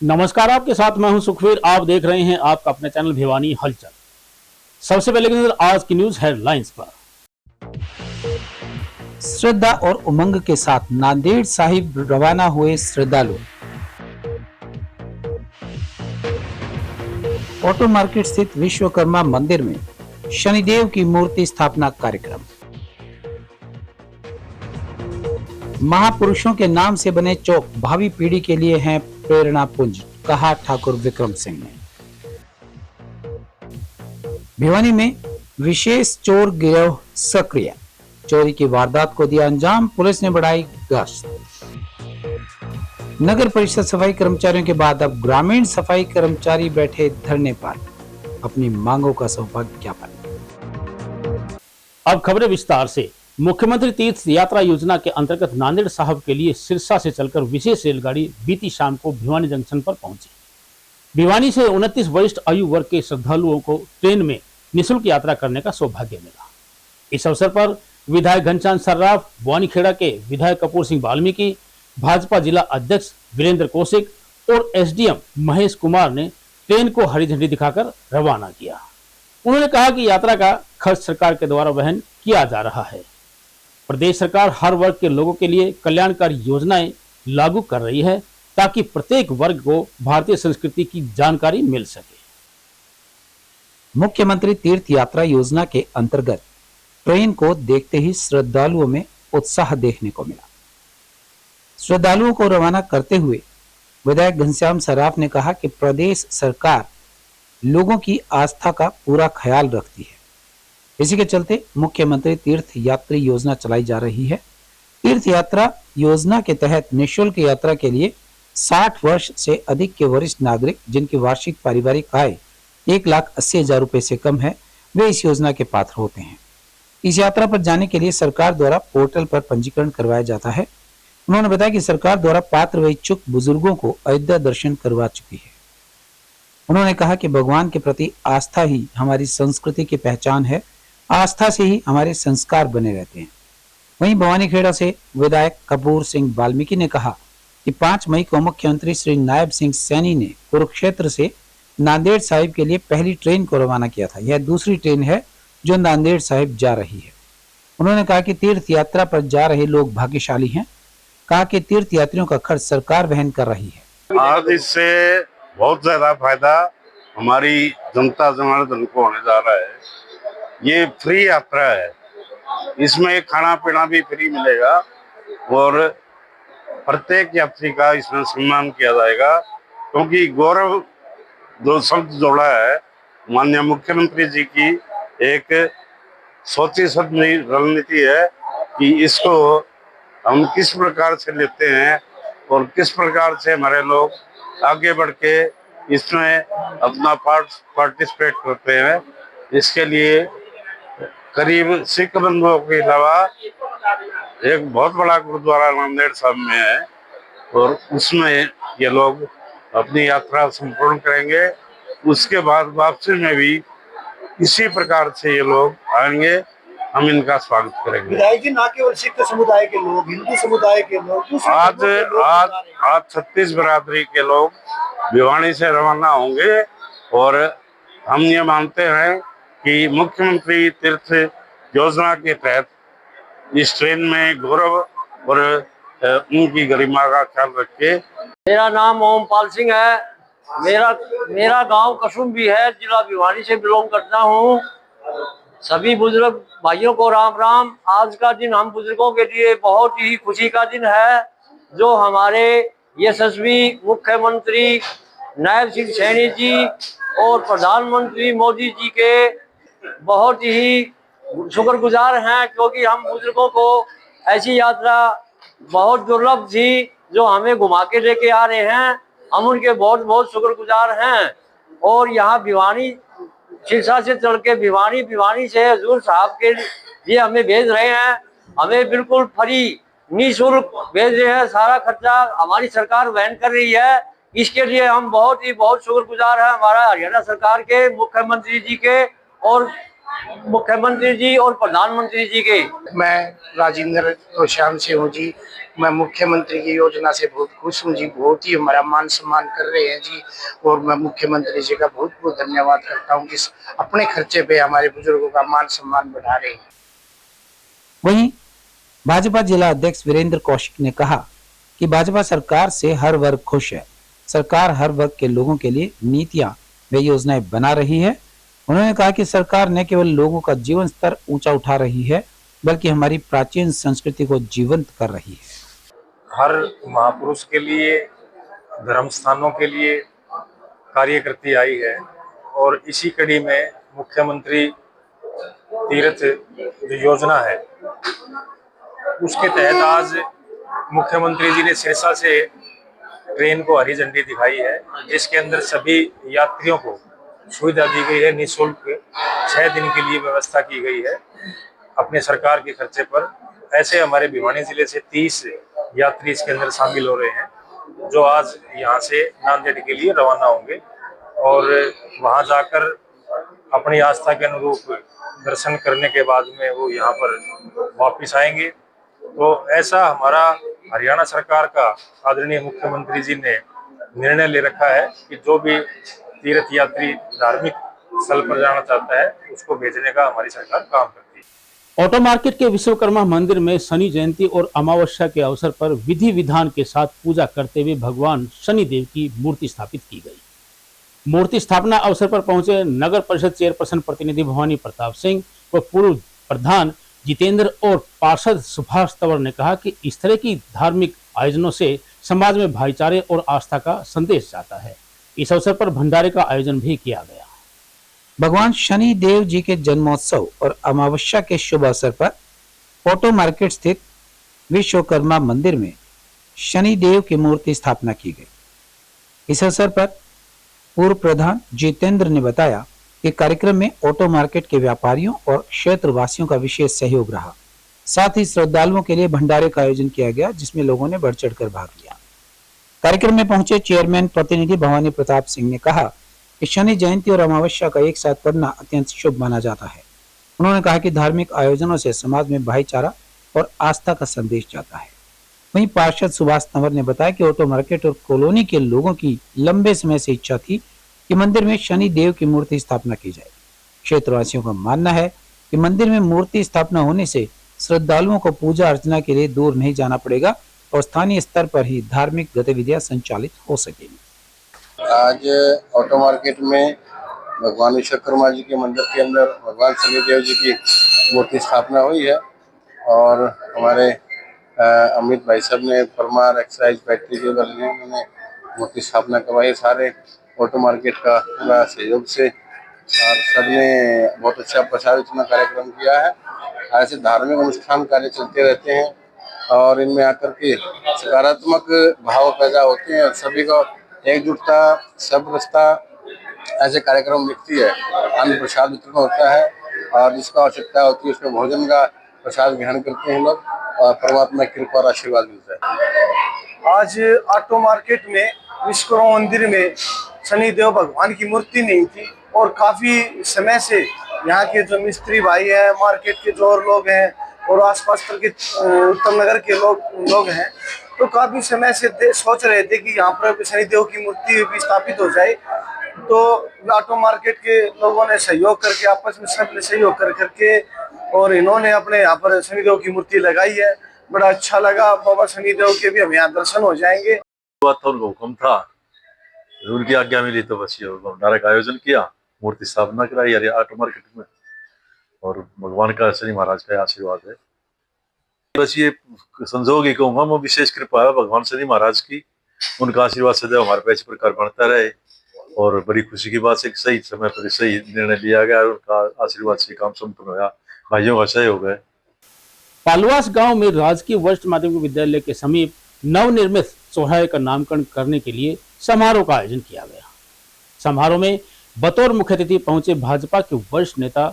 नमस्कार, आपके साथ मैं हूं सुखवीर। आप देख रहे हैं आपका अपने चैनल भिवानी हलचल। सबसे पहले की नजर आज की न्यूज हेडलाइंस पर। श्रद्धा और उमंग के साथ नांदेड़ साहिब रवाना हुए श्रद्धालु। ऑटो मार्केट स्थित विश्वकर्मा मंदिर में शनिदेव की मूर्ति स्थापना कार्यक्रम। महापुरुषों के नाम से बने चौक भावी पीढ़ी के लिए हैं प्रेरणा पुंज, कहा ठाकुर विक्रम सिंह ने। भिवानी में विशेष चोर गिरोह सक्रिय, चोरी की वारदात को दिया अंजाम, पुलिस ने बढ़ाई गश्त। नगर परिषद सफाई कर्मचारियों के बाद अब ग्रामीण सफाई कर्मचारी बैठे धरने पर, अपनी मांगों का सौभाग्य ज्ञापन। अब खबरें विस्तार से। मुख्यमंत्री तीर्थ यात्रा योजना के अंतर्गत नांदेड़ साहब के लिए सिरसा से चलकर विशेष रेलगाड़ी बीती शाम को भिवानी जंक्शन पर पहुंची। भिवानी से 29 वरिष्ठ आयु वर्ग के श्रद्धालुओं को ट्रेन में निःशुल्क यात्रा करने का सौभाग्य मिला। इस अवसर पर विधायक घनश्याम सर्राफ, बवानीखेड़ा के विधायक कपूर सिंह वाल्मीकि, भाजपा जिला अध्यक्ष वीरेंद्र कौशिक और एसडीएम महेश कुमार ने ट्रेन को हरी झंडी दिखाकर रवाना किया। उन्होंने कहा कि यात्रा का खर्च सरकार के द्वारा वहन किया जा रहा है। प्रदेश सरकार हर वर्ग के लोगों के लिए कल्याणकारी योजनाएं लागू कर रही है ताकि प्रत्येक वर्ग को भारतीय संस्कृति की जानकारी मिल सके। मुख्यमंत्री तीर्थ यात्रा योजना के अंतर्गत ट्रेन को देखते ही श्रद्धालुओं में उत्साह देखने को मिला। श्रद्धालुओं को रवाना करते हुए विधायक घनश्याम सर्राफ ने कहा कि प्रदेश सरकार लोगों की आस्था का पूरा ख्याल रखती है। इसी के चलते मुख्यमंत्री तीर्थ यात्री योजना चलाई जा रही है। तीर्थ यात्रा योजना के तहत निःशुल्क यात्रा के लिए 60 वर्ष से अधिक के वरिष्ठ नागरिक जिनकी वार्षिक पारिवारिक आय 1,80,000 रुपए से कम है, वे इस योजना के पात्र होते हैं। इस यात्रा पर जाने के लिए सरकार द्वारा पोर्टल पर पंजीकरण करवाया जाता है। उन्होंने बताया कि सरकार द्वारा पात्र व इच्छुक बुजुर्गों को अयोध्या दर्शन करवा चुकी है। उन्होंने कहा कि भगवान के प्रति आस्था ही हमारी संस्कृति की पहचान है, आस्था से ही हमारे संस्कार बने रहते हैं। वहीं बवानीखेड़ा से विधायक कपूर सिंह वाल्मीकि ने कहा कि 5 मई को मुख्यमंत्री श्री नायब सिंह सैनी ने कुरुक्षेत्र से नांदेड़ साहिब के लिए पहली ट्रेन को रवाना किया था। यह दूसरी ट्रेन है जो नांदेड़ साहिब जा रही है। उन्होंने कहा कि तीर्थ यात्रा पर जा रहे लोग भाग्यशाली हैं। कहा कि तीर्थ यात्रियों का खर्च सरकार वहन कर रही है। आज इससे बहुत ज्यादा फायदा हमारी जनता जनार्दन को होने जा रहा है। ये फ्री यात्रा है, इसमें खाना पीना भी फ्री मिलेगा और प्रत्येक यात्री का इसमें सम्मान किया जाएगा, क्योंकि गौरव जो शब्द जोड़ा है माननीय मुख्यमंत्री जी की एक सोची समझी रणनीति है कि इसको हम किस प्रकार से लेते हैं और किस प्रकार से हमारे लोग आगे बढ़ के इसमें अपना पार्टिसिपेट करते हैं। इसके लिए करीब सिख बंधुओं के अलावा एक बहुत बड़ा गुरुद्वारा नांदेड़ साहब में है और उसमें ये लोग अपनी यात्रा संपूर्ण करेंगे। उसके बाद वापसी में भी इसी प्रकार से ये लोग आएंगे, हम इनका स्वागत करेंगे। विधायक जी, ना केवल सिख समुदाय के लोग, हिंदू समुदाय के लोग, आज 36 बिरादरी के लोग भिवानी से रवाना होंगे और हम ये मानते हैं कि मुख्यमंत्री तीर्थ योजना के तहत इस ट्रेन में गौरव और उनकी गरिमा का ख्याल रख के। मेरा नाम ओमपाल सिंह है। मेरा गांव कसुम भी है, जिला भिवानी से बिलोंग करता हूं। सभी बुजुर्ग भाइयों को राम राम। आज का दिन हम बुजुर्गों के लिए बहुत ही खुशी का दिन है, जो हमारे यशस्वी मुख्यमंत्री नायब सिंह सैनी जी और प्रधानमंत्री मोदी जी के बहुत ही शुक्रगुजार हैं, क्योंकि हम बुजुर्गों को ऐसी यात्रा बहुत दुर्लभ थी जो हमें घुमा के लेके आ रहे हैं। हम उनके बहुत बहुत शुक्रगुजार हैं। और यहाँ भिवानी सिरसा से चल के भिवानी से हजूर साहब के लिए हमें भेज रहे हैं। हमें बिल्कुल फ्री निःशुल्क भेज रहे हैं, सारा खर्चा हमारी सरकार वहन कर रही है। इसके लिए हम बहुत शुक्रगुजार हैं हमारा हरियाणा सरकार के, मुख्यमंत्री जी के और मुख्यमंत्री जी और प्रधानमंत्री जी के। मैं राजेंद्र तोशाम से हूँ जी। मैं मुख्यमंत्री की योजना से बहुत खुश हूँ जी। बहुत ही हमारा मान सम्मान कर रहे हैं जी। और मैं मुख्यमंत्री जी का बहुत बहुत धन्यवाद करता हूँ जिस अपने खर्चे पे हमारे बुजुर्गों का मान सम्मान बढ़ा रहे हैं। वहीं भाजपा जिला अध्यक्ष वीरेंद्र कौशिक ने कहा कि भाजपा सरकार से हर वर्ग खुश है। सरकार हर वर्ग के लोगों के लिए नीतियां व योजनाएं बना रही है। उन्होंने कहा कि सरकार न केवल लोगों का जीवन स्तर ऊंचा उठा रही है बल्कि हमारी प्राचीन संस्कृति को जीवंत कर रही है। हर महापुरुष के लिए, धर्म स्थानों के लिए कार्य करती आई है और इसी कड़ी में मुख्यमंत्री तीर्थ जो योजना है उसके तहत आज मुख्यमंत्री जी ने सिरसा से ट्रेन को हरी झंडी दिखाई है, जिसके अंदर सभी यात्रियों को सुविधा दी गई है। निःशुल्क 6 दिन के लिए व्यवस्था की गई है अपने सरकार के खर्चे पर। ऐसे हमारे भिवानी जिले से 30 यात्री इसके अंदर शामिल हो रहे हैं जो आज यहाँ से नांदेड़ के लिए रवाना होंगे और वहाँ जाकर अपनी आस्था के अनुरूप दर्शन करने के बाद में वो यहाँ पर वापस आएंगे। तो ऐसा हमारा हरियाणा सरकार का आदरणीय मुख्यमंत्री जी ने निर्णय ले रखा है कि जो भी तीर्थ यात्री धार्मिक स्थल पर जाना चाहता है उसको भेजने का हमारी सरकार काम करती है। ऑटो मार्केट के विश्वकर्मा मंदिर में शनि जयंती और अमावस्या के अवसर पर विधि विधान के साथ पूजा करते हुए भगवान शनिदेव की मूर्ति स्थापित की गई। मूर्ति स्थापना अवसर पर पहुंचे नगर परिषद चेयरपर्सन प्रतिनिधि भवानी प्रताप सिंह व पूर्व प्रधान जितेंद्र और पार्षद सुभाष तंवर ने कहा कि इस तरह की धार्मिक आयोजनों से समाज में भाईचारे और आस्था का संदेश जाता है। इस अवसर पर भंडारे का आयोजन भी किया गया। भगवान शनि देव जी के जन्मोत्सव और अमावस्या के शुभ अवसर पर ऑटो मार्केट स्थित विश्वकर्मा मंदिर में शनि देव की मूर्ति स्थापना की गई। इस अवसर पर पूर्व प्रधान जितेंद्र ने बताया कि कार्यक्रम में ऑटो मार्केट के व्यापारियों और क्षेत्रवासियों का विशेष सहयोग रहा। साथ ही श्रद्धालुओं के लिए भंडारे का आयोजन किया गया जिसमें लोगों ने बढ़ चढ़कर भाग लिया। कार्यक्रम में पहुंचे चेयरमैन प्रतिनिधि भवानी प्रताप सिंह ने कहा कि शनि जयंती और अमावस्या का एक साथ पड़ना अत्यंत शुभ माना जाता है। उन्होंने कहा कि धार्मिक आयोजनों से समाज में भाईचारा और आस्था का संदेश जाता है। वहीं पार्षद सुभाष तंवर ने बताया कि ऑटो मार्केट और कॉलोनी के लोगों की लंबे समय से इच्छा थी कि मंदिर में शनि देव की मूर्ति स्थापना की जाए। क्षेत्रवासियों का मानना है कि मंदिर में मूर्ति स्थापना होने से श्रद्धालुओं को पूजा अर्चना के लिए दूर नहीं जाना पड़ेगा और स्थानीय स्तर पर ही धार्मिक गतिविधियां संचालित हो सकेंगी। आज ऑटो मार्केट में भगवान विश्वकर्मा जी के मंदिर के अंदर भगवान शनिदेव जी की मूर्ति स्थापना हुई है और हमारे अमित भाई साहब ने परमार एक्साइज फैक्ट्री के दल ने उन्होंने मूर्ति स्थापना करवाई। सारे ऑटो मार्केट का पूरा सहयोग से और सबने बहुत अच्छा प्रचार विचार कार्यक्रम किया है। ऐसे धार्मिक अनुष्ठान कार्य चलते रहते हैं और इनमें आकर के सकारात्मक भाव पैदा होते हैं। सभी को एकजुटता, सबरसता ऐसे कार्यक्रम दिखती है। अन्न प्रसाद वितरण होता है और जिसको आवश्यकता होती है उसमें भोजन का प्रसाद ग्रहण करते हैं लोग और परमात्मा की कृपा और आशीर्वाद मिलता है। आज ऑटो मार्केट में विश्वकर्मा मंदिर में शनिदेव भगवान की मूर्ति नहीं थी और काफी समय से यहाँ के जो मिस्त्री भाई हैं, मार्केट के जो और लोग हैं और आसपास के उत्तम नगर के लोग हैं तो काफी समय से सोच रहे थे कि यहाँ पर शनिदेव की मूर्ति भी स्थापित हो जाए। तो ऑटो मार्केट के लोगों ने सहयोग करके आपस में सबने सहयोग करके और इन्होंने अपने यहाँ पर शनिदेव की मूर्ति लगाई है। बड़ा अच्छा लगा। बाबा शनिदेव के भी हम यहाँ दर्शन हो जाएंगे। हुक्म था, उनकी आज्ञा मिली तो बस ये भंडारा का आयोजन किया, मूर्ति स्थापना कराई ऑटो मार्केट में और भगवान का शनि महाराज का आशीर्वाद है। बस ये संजोग ही कहूँगा मैं, विशेष कृपा है भगवान शनि महाराज की। उनका आशीर्वाद सदैव हमारे पे इस प्रकार बनता रहे और बड़ी खुशी की बात है कि सही समय पर सही निर्णय लिया गया और उनका आशीर्वाद से काम संपन्न हुआ। भाइयों का सहयोग है। पालवास गांव में राजकीय वरिष्ठ माध्यमिक विद्यालय के समीप नवनिर्मित चौराहे का नामकरण करने के लिए समारोह का आयोजन किया गया। समारोह में बतौर मुख्य अतिथि पहुंचे भाजपा के वरिष्ठ नेता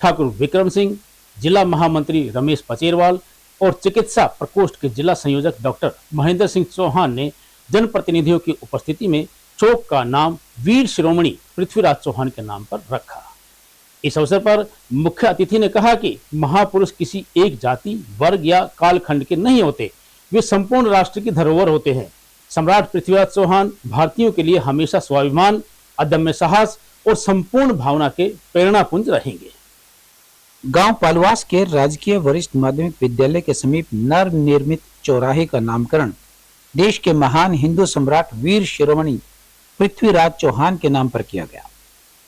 ठाकुर विक्रम सिंह, जिला महामंत्री रमेश पचेरवाल और चिकित्सा प्रकोष्ठ के जिला संयोजक डॉक्टर महेंद्र सिंह चौहान ने जनप्रतिनिधियों की उपस्थिति में चौक का नाम वीर शिरोमणि पृथ्वीराज चौहान के नाम पर रखा। इस अवसर पर मुख्य अतिथि ने कहा कि महापुरुष किसी एक जाति, वर्ग या कालखंड के नहीं होते, वे संपूर्ण राष्ट्र की धरोहर होते हैं। सम्राट पृथ्वीराज चौहान भारतीयों के लिए हमेशा स्वाभिमान, अदम्य साहस और संपूर्ण भावना के प्रेरणापुंज रहेंगे। गांव पालवास के राजकीय वरिष्ठ माध्यमिक विद्यालय के समीप नवनिर्मित चौराहे का नामकरण देश के महान हिंदू सम्राट वीर शिरोमणि पृथ्वीराज चौहान के नाम पर किया गया।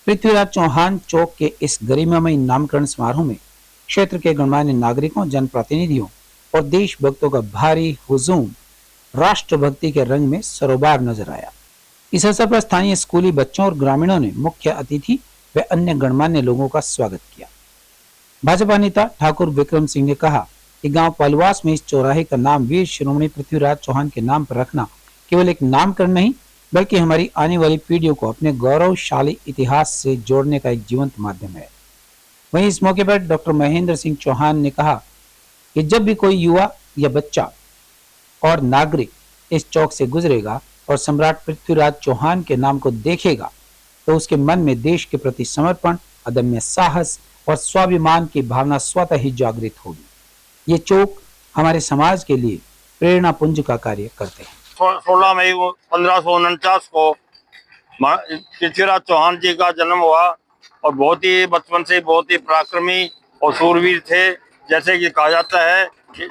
पृथ्वीराज चौहान चौक के इस गरिमामय नामकरण समारोह में क्षेत्र के गणमान्य नागरिकों, जनप्रतिनिधियों और देशभक्तों का भारी हुजूम राष्ट्रभक्ति के रंग में सरोबार नजर आया। इस अवसर पर स्थानीय स्कूली बच्चों और ग्रामीणों ने मुख्य अतिथि व अन्य गणमान्य लोगों का स्वागत किया। भाजपा नेता ठाकुर विक्रम सिंह ने कहा कि गांव पालवास में इस चौराहे का नाम वीर शिरोमणि पृथ्वीराज चौहान के नाम पर रखना केवल एक नामकरण नहीं, बल्कि हमारी आने वाली पीढ़ियों को अपने गौरवशाली इतिहास से जोड़ने का एक जीवंत माध्यम है। वहीं इस मौके पर डॉक्टर महेंद्र सिंह चौहान ने कहा कि जब भी कोई युवा या बच्चा और नागरिक इस चौक से गुजरेगा और सम्राट पृथ्वीराज चौहान के नाम को देखेगा तो उसके मन में देश के प्रति समर्पण, अदम्य साहस और स्वाभिमान की भावना स्वतः ही जागृत होगी। ये चौक हमारे समाज के लिए प्रेरणा पुंज का कार्य करते हैं। 16 मई 1549 को पृथ्वीराज चौहान जी का जन्म हुआ और बहुत ही बचपन से बहुत ही पराक्रमी और सूरवीर थे। जैसे कि कहा जाता है कि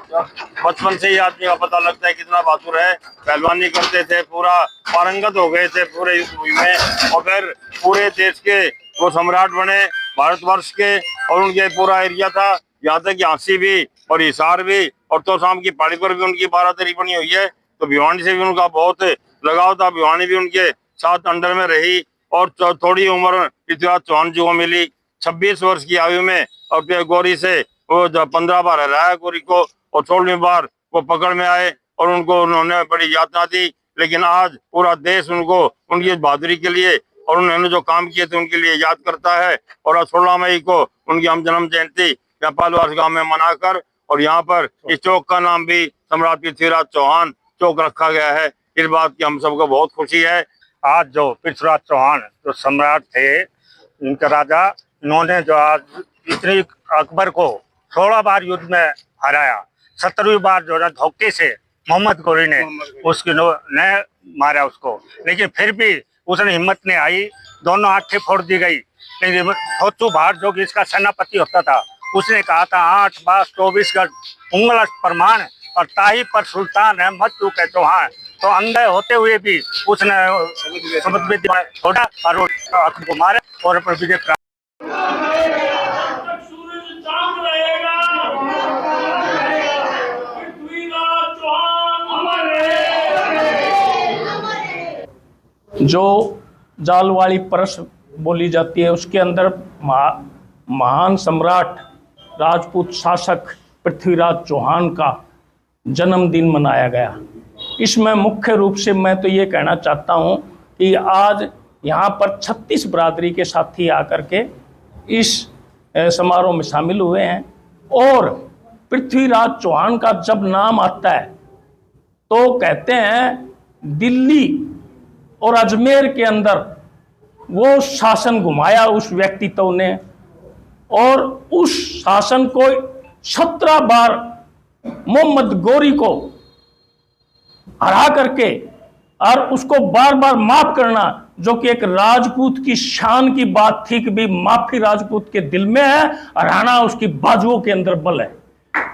बचपन से ही आदमी का पता लगता है कितना बहादुर है। पहलवानी करते थे, पूरा पारंगत हो गए थे पूरे युद्ध में और फिर पूरे देश के वो सम्राट बने भारतवर्ष के। और उनके पूरा एरिया था, यहाँ तक झांसी भी और हिसार भी और तोशाम की पहाड़ी पर भी उनकी बारादरी बनी हुई है। तो भिवानी से भी उनका बहुत लगाव था। भिवानी भी उनके साथ अंडर में रही और थोड़ी उम्र पृथ्वीराज चौहान जी को मिली 26 वर्ष की आयु में। और फिर गौरी से वो 15 बार हराया गौरी को और 16वीं बार वो पकड़ में आए और उनको उन्होंने बड़ी यातना दी। लेकिन आज पूरा देश उनको उनकी बहादुरी के लिए और उन्होंने जो काम किए थे उनके लिए याद करता है। और आज 16 मई को उनकी हम जन्म जयंती यहाँ पालवास गाँव में मनाकर और यहाँ पर इस चौक का नाम भी सम्राट पृथ्वीराज चौहान चौक रखा गया है। इस बात की हम सबको बहुत खुशी है। आज जो पृथ्वीराज चौहान जो सम्राट थे, इनके राजा, इन्होंने जो आज इतनी अकबर को 16 बार युद्ध में हराया। 17वीं बार जो है धोखे से मोहम्मद गोरी ने ने मारा उसको, लेकिन फिर भी उसने हिम्मत नहीं आई, दोनों आंखें फोड़ दी गई। लेकिन थोचू भाट जो कि इसका सेनापति होता था, उसने कहा था 8 बास 24 गढ़ उंगल प्रमाण और ताही पर सुल्तान है मत चूके चौहान। तो अंधे होते हुए भी उसने समुद्र छोड़ा और अकबर को मारा और विजय प्राप्त। जो जालवाड़ी परस बोली जाती है उसके अंदर महान सम्राट राजपूत शासक पृथ्वीराज चौहान का जन्मदिन मनाया गया। इसमें मुख्य रूप से मैं तो ये कहना चाहता हूँ कि आज यहाँ पर 36 बरादरी के साथी आकर के इस समारोह में शामिल हुए हैं। और पृथ्वीराज चौहान का जब नाम आता है तो कहते हैं दिल्ली और अजमेर के अंदर वो शासन घुमाया उस व्यक्तित्व ने और उस शासन को 17 बार मोहम्मद गोरी को हरा करके और उसको बार बार माफ करना, जो कि एक राजपूत की शान की बात थी कि भी माफी राजपूत के दिल में है, हराना उसकी बाजुओं के अंदर बल है।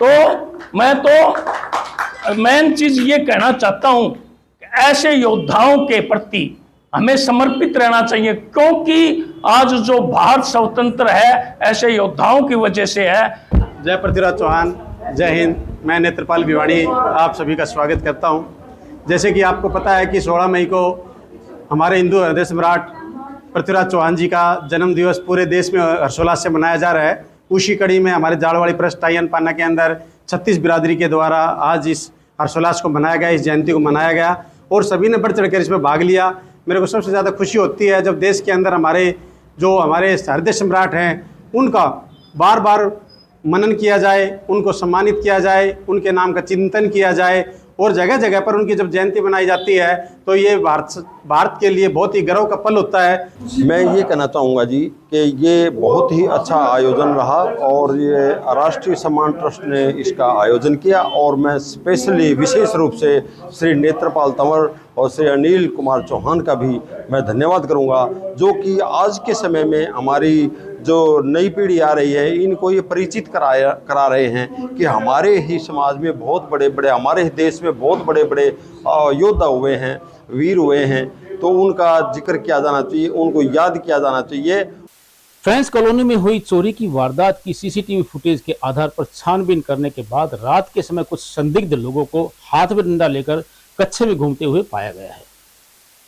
तो मैं तो मेन चीज ये कहना चाहता हूं कि ऐसे योद्धाओं के प्रति हमें समर्पित रहना चाहिए, क्योंकि आज जो भारत स्वतंत्र है ऐसे योद्धाओं की वजह से है। जय पृथ्वीराज चौहान, जय हिंद। मैं नेत्रपाल भिवानी आप सभी का स्वागत करता हूं। जैसे कि आपको पता है कि 16 मई को हमारे हिंदू हृदय सम्राट पृथ्वीराज चौहान जी का जन्म दिवस पूरे देश में हर्षोल्लास से मनाया जा रहा है। उसी कड़ी में हमारे जाड़वाड़ी प्रस्टायन पाना के अंदर 36 बिरादरी के द्वारा आज इस हर्षोल्लास को मनाया गया, इस जयंती को मनाया गया और सभी ने बढ़ चढ़कर इसमें भाग लिया। मेरे को सबसे ज़्यादा खुशी होती है जब देश के अंदर हमारे हृदय सम्राट हैं उनका बार बार मनन किया जाए, उनको सम्मानित किया जाए, उनके नाम का चिंतन किया जाए और जगह जगह पर उनकी जब जयंती मनाई जाती है तो तो ये भारत के लिए बहुत ही गर्व का पल होता है। मैं ये कहना चाहूँगा जी कि ये बहुत ही अच्छा आयोजन रहा और ये राष्ट्रीय सम्मान ट्रस्ट ने इसका आयोजन किया और मैं स्पेशली विशेष रूप से श्री नेत्रपाल तंवर और श्री अनिल कुमार चौहान का भी मैं धन्यवाद करूँगा, जो कि आज के समय में हमारी जो नई पीढ़ी आ रही है इनको ये परिचित करा रहे हैं कि हमारे ही समाज में बहुत बड़े बड़े, हमारे ही देश में बहुत बड़े बड़े योद्धा हुए हैं, वीर हुए हैं, तो उनका जिक्र किया जाना चाहिए, उनको याद किया जाना चाहिए। फ्रेंड्स कॉलोनी में हुई चोरी की वारदात की सीसीटीवी फुटेज के आधार पर छानबीन करने के बाद रात के समय कुछ संदिग्ध लोगों को हाथ में डंडा लेकर कच्चे में घूमते हुए पाया गया है।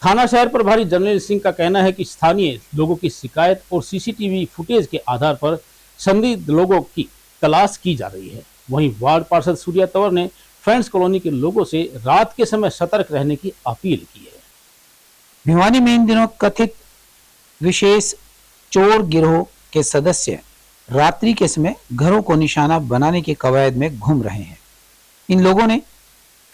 थाना शहर प्रभारी जनरल सिंह का कहना है कि स्थानीय लोगों की शिकायत और सीसीटीवी फुटेज के आधार पर संदिग्ध लोगों की तलाश की जा रही है। वहीं वार्ड पार्षद सूर्या तंवर ने फ्रेंड्स कॉलोनी के लोगों से रात के समय सतर्क रहने की अपील की है। भिवानी में इन दिनों कथित विशेष चोर गिरोह के सदस्य रात्रि के समय घरों को निशाना बनाने की कवायद में घूम रहे हैं। इन लोगों ने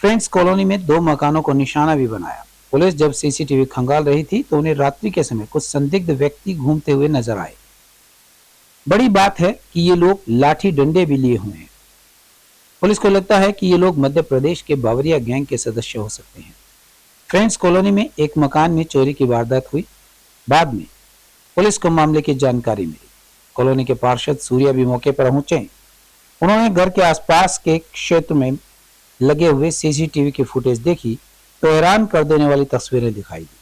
फ्रेंड्स कॉलोनी में 2 मकानों को निशाना भी बनाया। पुलिस जब सीसीटीवी खंगाल रही थी तो उन्हें रात्रि के समय कुछ संदिग्ध व्यक्ति घूमते हुए नजर आए। बड़ी बात है कि ये लोग लाठी डंडे भी लिए हुए हैं। पुलिस को लगता है कि ये लोग मध्य प्रदेश के बावरिया गैंग के सदस्य हो सकते हैं। फ्रेंड्स कॉलोनी में एक मकान में चोरी की वारदात हुई। बाद में पुलिस को मामले की जानकारी मिली। कॉलोनी के पार्षद सूर्या भी मौके पर पहुंचे। उन्होंने घर के आसपास के क्षेत्र में लगे हुए सीसीटीवी की फुटेज देखी तो हैरान कर देने वाली तस्वीरें दिखाई दी।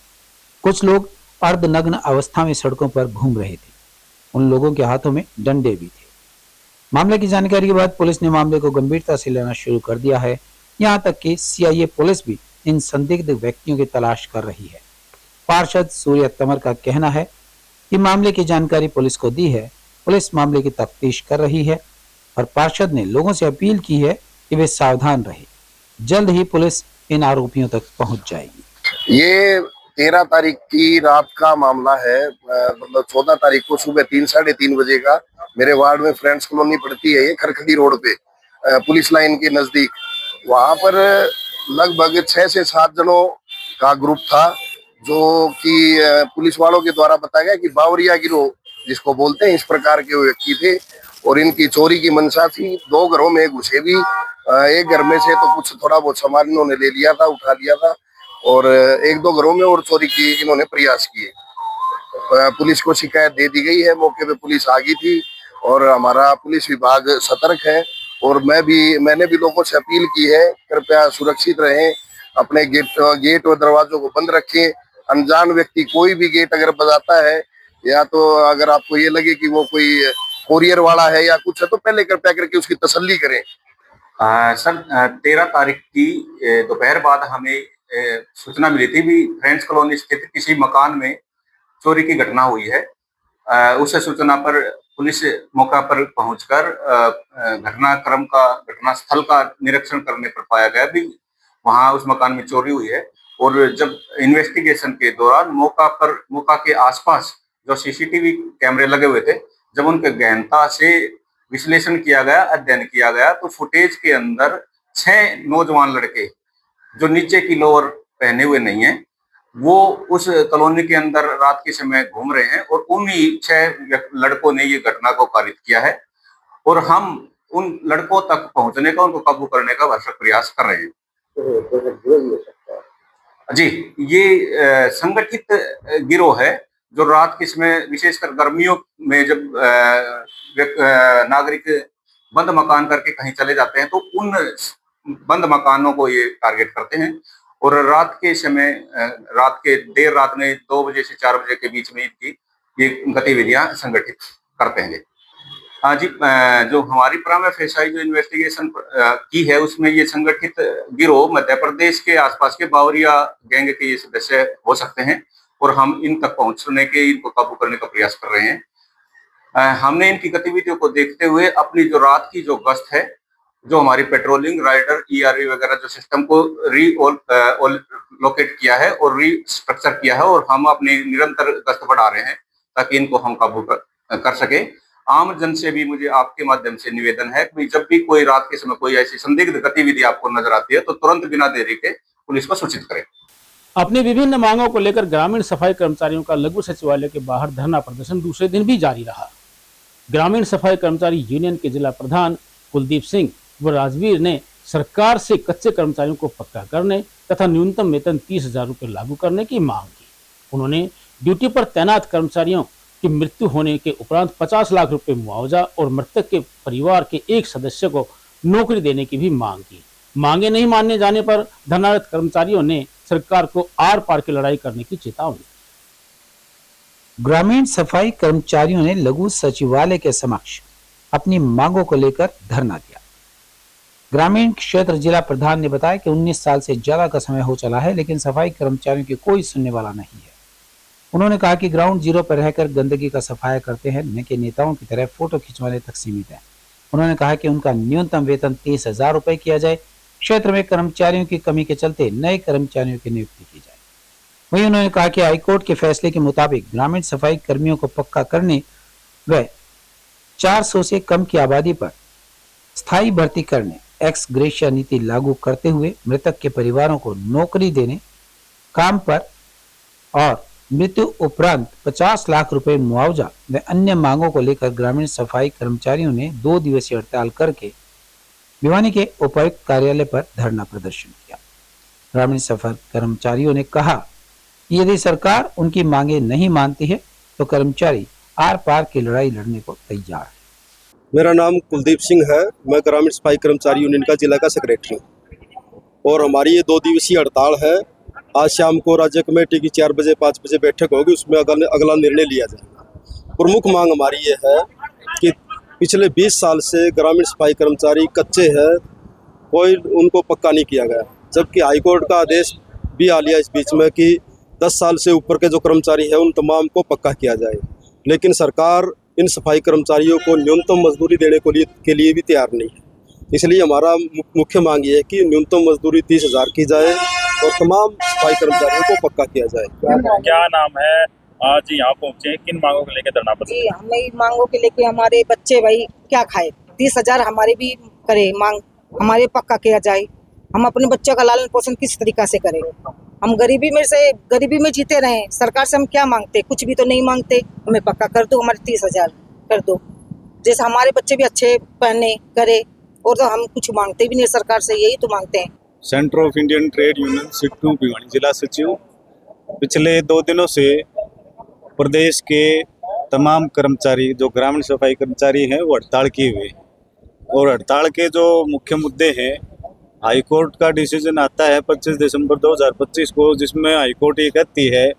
कुछ लोग अर्धनग्न अवस्था में सड़कों पर घूम रहे थे। उन लोगों के हाथों में डंडे भी थे। मामले की जानकारी के बाद पुलिस ने मामले को गंभीरता से लेना शुरू कर दिया है। यहाँ तक कि सीआईए पुलिस भी इन संदिग्ध व्यक्तियों की तलाश कर रही है। पार्षद सूर्या तंवर का कहना है कि मामले की जानकारी पुलिस को दी है। पुलिस मामले की तफ्तीश कर रही है और पार्षद ने लोगों से अपील की है कि वे सावधान रहे। जल्द ही पुलिस इन आरोपियों तक पहुंच जाएगी। ये 13 तारीख की रात का मामला है, मतलब 14 तारीख को सुबह 3 साढ़े 3 बजे का। मेरे वार्ड में फ्रेंड्स कॉलोनी पड़ती है, ये खरखड़ी रोड पे पुलिस लाइन के नजदीक। वहां पर लगभग 6 से 7 जनों का ग्रुप था, जो कि पुलिस वालों के द्वारा बताया गया कि बावरिया गिरोह जिसको बोलते हैं, इस प्रकार के व्यक्ति थे और इनकी चोरी की मंशा थी। 2 घरों में घुसे भी। एक घर में से तो कुछ थोड़ा बहुत सामान इन्होंने ले लिया था, उठा लिया था, और 1-2 घरों में और चोरी की इन्होंने प्रयास किए। पुलिस को शिकायत दे दी गई है। मौके पे पुलिस आ गई थी और हमारा पुलिस विभाग सतर्क है। और मैंने भी लोगों से अपील की है, कृपया सुरक्षित रहें, अपने गेट और दरवाजों को बंद रखें। अनजान व्यक्ति कोई भी गेट अगर बजाता है, या तो अगर आपको ये लगे कि वो कोई कोरियर वाला है या कुछ है, तो पहले कृपया करके उसकी तसल्ली करें। सर 13 तारीख की दोपहर बाद हमें सूचना मिली थी कि फ्रेंड्स कॉलोनी स्थित किसी मकान में चोरी की घटना हुई है। उस सूचना पर पुलिस मौका पर पहुंचकर घटनास्थल का निरीक्षण करने पर पाया गया भी वहां उस मकान में चोरी हुई है। और जब इन्वेस्टिगेशन के दौरान मौका के आसपास जो सीसीटीवी कैमरे लगे हुए थे, जब उनके गहनता से विश्लेषण किया गया, अध्ययन किया गया, तो फुटेज के अंदर 6 नौजवान लड़के जो नीचे की लोअर पहने हुए नहीं है, वो उस कॉलोनी के अंदर रात के समय घूम रहे हैं और उन्हीं 6 लड़कों ने ये घटना को कारित किया है। और हम उन लड़कों तक पहुंचने का, उनको काबू करने का भरसक प्रयास कर रहे हैं। जी, ये संगठित गिरोह है जो रात के समय, विशेषकर गर्मियों में जब नागरिक बंद मकान करके कहीं चले जाते हैं, तो उन बंद मकानों को ये टारगेट करते हैं। और रात के समय, देर रात में 2 बजे से 4 बजे के बीच में इनकी ये गतिविधियां संगठित करते हैं। हाँ जी, जो हमारी प्राइमरी जो इन्वेस्टिगेशन की है, उसमें ये संगठित गिरोह मध्य प्रदेश के आसपास के बावरिया गैंग के ये सदस्य हो सकते हैं और हम इन तक पहुंचने के, इनको काबू करने का प्रयास कर रहे हैं। हमने इनकी गतिविधियों को देखते हुए अपनी जो रात की जो गश्त है, जो हमारी पेट्रोलिंग, राइडर, ERV वगैरह जो सिस्टम को लोकेट किया है और रीस्ट्रक्चर किया है, और हम अपनी निरंतर गश्त बढ़ा रहे हैं ताकि इनको हम काबू कर सके। आम जन से भी मुझे आपके माध्यम से निवेदन है कि जब भी कोई रात के समय कोई ऐसी संदिग्ध गतिविधि आपको नजर आती है, तो तुरंत बिना देरी के पुलिस को सूचित करें। अपनी विभिन्न मांगों को लेकर ग्रामीण सफाई कर्मचारियों का लघु सचिवालय के बाहर धरना प्रदर्शन दूसरे दिन भी जारी रहा। ग्रामीण सफाई कर्मचारी यूनियन के जिला प्रधान कुलदीप सिंह व राजवीर ने सरकार से कच्चे कर्मचारियों को पक्का करने तथा न्यूनतम वेतन 30,000 रुपये लागू करने की मांग की। उन्होंने ड्यूटी पर तैनात कर्मचारियों की मृत्यु होने के उपरांत 50 लाख रुपए मुआवजा और मृतक के परिवार के एक सदस्य को नौकरी देने की भी मांग की। मांगे नहीं मानने जाने पर धरनारत कर्मचारियों ने सरकार को आर पार की लड़ाई करने की चेतावनी। ग्रामीण सफाई कर्मचारियों ने लघु सचिवालय के समक्ष अपनी मांगों को लेकर धरना दिया। ग्रामीण क्षेत्र जिला प्रधान ने बताया कि 19 साल से ज्यादा का समय हो चला है, लेकिन सफाई कर्मचारियों की कोई सुनने वाला नहीं है। उन्होंने कहा कि ग्राउंड जीरो पर रहकर गंदगी का सफाया करते हैं, न कि नेताओं की तरह फोटो खिंचवाने तक सीमित है। उन्होंने कहा कि उनका न्यूनतम वेतन 30,000 रुपए किया जाए। क्षेत्र में कर्मचारियों की कमी के चलते नए कर्मचारियों की नियुक्ति की जाए। वहीं उन्होंने कहा कि हाईकोर्ट के फैसले के मुताबिक ग्रामीण सफाई कर्मियों को पक्का करने व 400 से कम की आबादी पर स्थायी भर्ती करने, एक्स ग्रेशिया नीति लागू करते हुए मृतक के परिवारों को नौकरी देने, काम पर और मृत्यु उपरांत 50 लाख रुपए मुआवजा व अन्य मांगों को लेकर ग्रामीण सफाई कर्मचारियों ने 2 दिवसीय हड़ताल करके भिवानी के उपायुक्त कार्यालय पर धरना प्रदर्शन किया। ग्रामीण सफाई कर्मचारियों ने कहा कि यदि सरकार उनकी मांगे नहीं मानती है तो कर्मचारी आर पार की लड़ाई लड़ने को तैयार है। मेरा नाम कुलदीप सिंह है। मैं ग्रामीण सफाई कर्मचारी यूनियन का जिला का सेक्रेटरी हूँ और हमारी ये 2 दिवसीय हड़ताल है। आज शाम को राज्य कमेटी की 4 बजे 5 बजे बैठक होगी, उसमें अगला निर्णय लिया जाएगा। प्रमुख मांग हमारी ये है कि पिछले 20 साल से ग्रामीण सफाई कर्मचारी कच्चे हैं, कोई उनको पक्का नहीं किया गया, जबकि हाईकोर्ट का आदेश भी आ लिया इस बीच में कि 10 साल से ऊपर के जो कर्मचारी हैं उन तमाम को पक्का किया जाए। लेकिन सरकार इन सफाई कर्मचारियों को न्यूनतम मजदूरी देने के लिए भी तैयार नहीं है। इसलिए हमारा मुख्य मांग ये है कि न्यूनतम मजदूरी 30,000 की जाए और तमाम सफाई कर्मचारियों को पक्का किया जाए। क्या नाम है, आज यहाँ पहुँचे, किन मांगों को लेकर धरना प्रदर्शन? जी, हमें मांगों के लेके हमारे बच्चे भाई क्या खाए, 30,000 हमारे भी करे मांग, हमारे पक्का किया जाए। हम अपने बच्चों का लालन पोषण किस तरीका से करें? हम गरीबी में जीते रहे। सरकार से हम क्या मांगते? कुछ भी तो नहीं मांगते। हमें पक्का कर दो, हमारे 30,000 कर दो, जैसे हमारे बच्चे भी अच्छे पहने करे। और तो हम कुछ मांगते भी नहीं सरकार से, यही तो मांगते हैं। Centre of Indian trade union CITU Bhiwani जिला सचिव। पिछले 2 दिनों से प्रदेश के तमाम कर्मचारी जो ग्रामीण सफाई कर्मचारी हैं वो हड़ताल किए हुए, और हड़ताल के जो मुख्य मुद्दे हैं, हाईकोर्ट का डिसीजन आता है 25 दिसंबर 2025 को, जिसमें हाईकोर्ट ये कहती है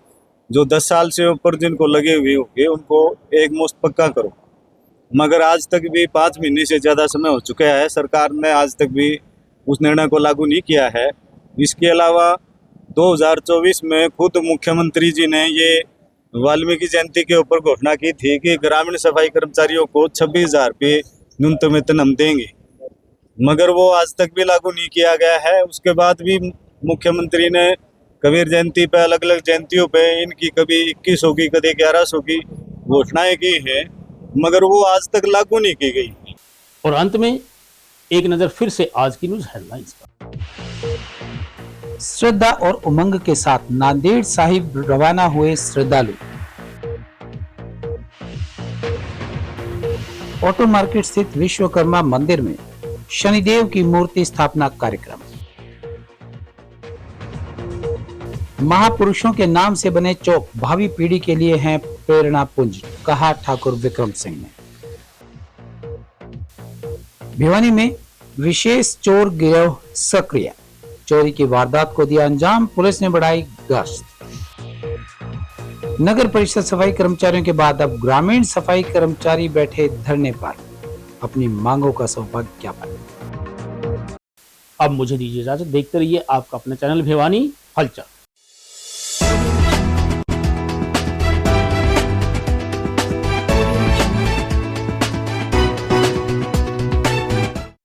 जो 10 साल से ऊपर जिनको लगे हुए होंगे उनको एक मुश्त पक्का करो। मगर आज तक भी 5 महीने से ज़्यादा समय हो चुका है, सरकार ने आज तक भी उस निर्णय को लागू नहीं किया है। इसके अलावा 2024 में खुद मुख्यमंत्री जी ने ये वाल्मीकि जयंती के ऊपर घोषणा की थी कि ग्रामीण सफाई कर्मचारियों को 26,000 रुपये न्यूनतम वेतन हम देंगे, मगर वो आज तक भी लागू नहीं किया गया है। उसके बाद भी मुख्यमंत्री ने कबीर जयंती पे, अलग अलग जयंतियों पे इनकी कभी 2100 की, कभी 1100 की घोषणाएं की हैं, मगर वो आज तक लागू नहीं की गई। और अंत में एक नजर फिर से आज की न्यूज हेडलाइंस पर। श्रद्धा और उमंग के साथ नांदेड़ साहिब रवाना हुए श्रद्धालु। ऑटो मार्केट स्थित विश्वकर्मा मंदिर में शनिदेव की मूर्ति स्थापना कार्यक्रम। महापुरुषों के नाम से बने चौक भावी पीढ़ी के लिए हैं प्रेरणा पुंज, कहा ठाकुर विक्रम सिंह ने। भिवानी में विशेष चोर गिरोह सक्रिय, चोरी की वारदात को दिया अंजाम, पुलिस ने बढ़ाई गश्त। नगर परिषद सफाई कर्मचारियों के बाद अब ग्रामीण सफाई कर्मचारी बैठे धरने पर, अपनी मांगों का सौभाग्य ज्ञापन। अब मुझे दीजिए इजाजत, देखते रहिए आपका अपना चैनल भिवानी हलचल।